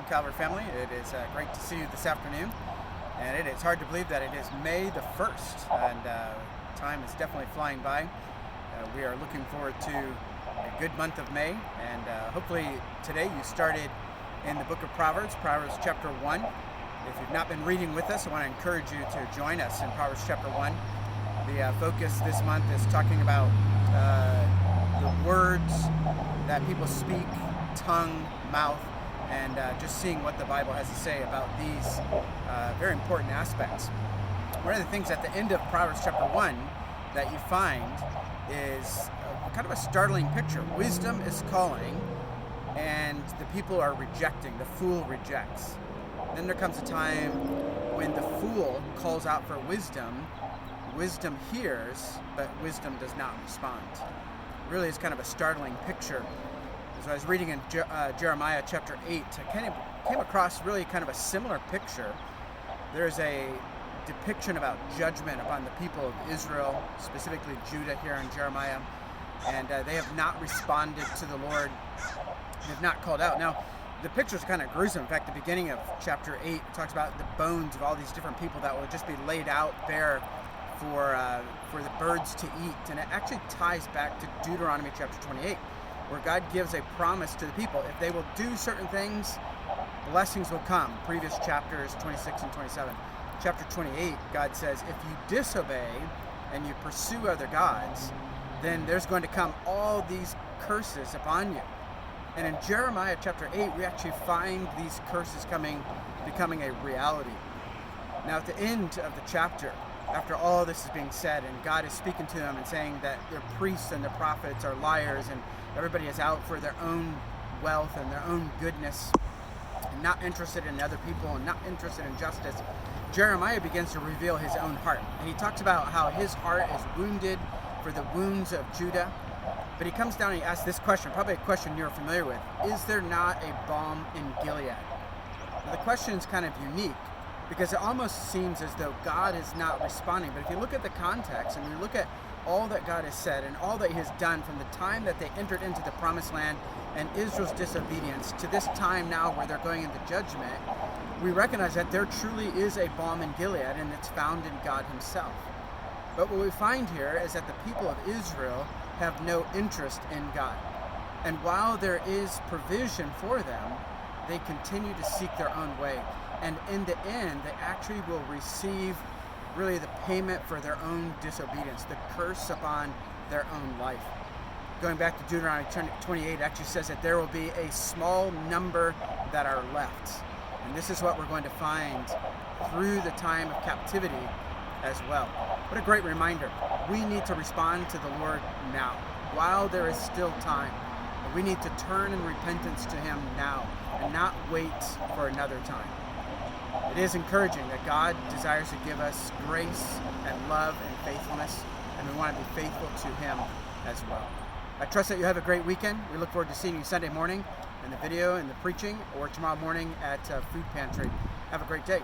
Calvary family. It is great to see you this afternoon, and it is hard to believe that it is May the 1st, and time is definitely flying by. We are looking forward to a good month of May, and hopefully today you started in the book of Proverbs chapter 1. If you've not been reading with us, I want to encourage you to join us in Proverbs chapter 1. The focus this month is talking about the words that people speak, tongue, mouth, and just seeing what the Bible has to say about these very important aspects. One of the things at the end of Proverbs chapter 1 that you find is kind of a startling picture. Wisdom is calling, and the people are rejecting. The fool rejects. Then there comes a time when the fool calls out for wisdom. Wisdom hears, but wisdom does not respond. It really is kind of a startling picture. As I was reading in Jeremiah chapter 8, I came across really kind of a similar picture. There's a depiction about judgment upon the people of Israel, specifically Judah here in Jeremiah, and they have not responded to the Lord. They have not called out. Now, the picture's kind of gruesome. In fact, the beginning of chapter 8 talks about the bones of all these different people that will just be laid out there for the birds to eat. And it actually ties back to Deuteronomy chapter 28, where God gives a promise to the people. If they will do certain things, blessings will come. Previous chapters 26 and 27. Chapter 28, God says, if you disobey and you pursue other gods, then there's going to come all these curses upon you. And in Jeremiah chapter 8, we actually find these curses becoming a reality. Now at the end of the chapter, after all this is being said, and God is speaking to them and saying that their priests and their prophets are liars, and everybody is out for their own wealth and their own goodness, and not interested in other people and not interested in justice, Jeremiah begins to reveal his own heart. And he talks about how his heart is wounded for the wounds of Judah. But he comes down and he asks this question, probably a question you're familiar with. Is there not a balm in Gilead? Now, the question is kind of unique because it almost seems as though God is not responding. But if you look at the context and you look at all that God has said and all that he has done from the time that they entered into the promised land and Israel's disobedience to this time now where they're going into judgment, we recognize that there truly is a balm in Gilead, and it's found in God himself. But what we find here is that the people of Israel have no interest in God. And while there is provision for them, they continue to seek their own way. And in the end, they actually will receive really the payment for their own disobedience, the curse upon their own life. Going back to Deuteronomy 28 actually says that there will be a small number that are left. And this is what we're going to find through the time of captivity as well. What a great reminder. We need to respond to the Lord now, while there is still time. We need to turn in repentance to him now and not wait for another time. It is encouraging that God desires to give us grace and love and faithfulness, and we want to be faithful to him as well. I trust that you have a great weekend. We look forward to seeing you Sunday morning in the video and the preaching, or tomorrow morning at Food Pantry. Have a great day.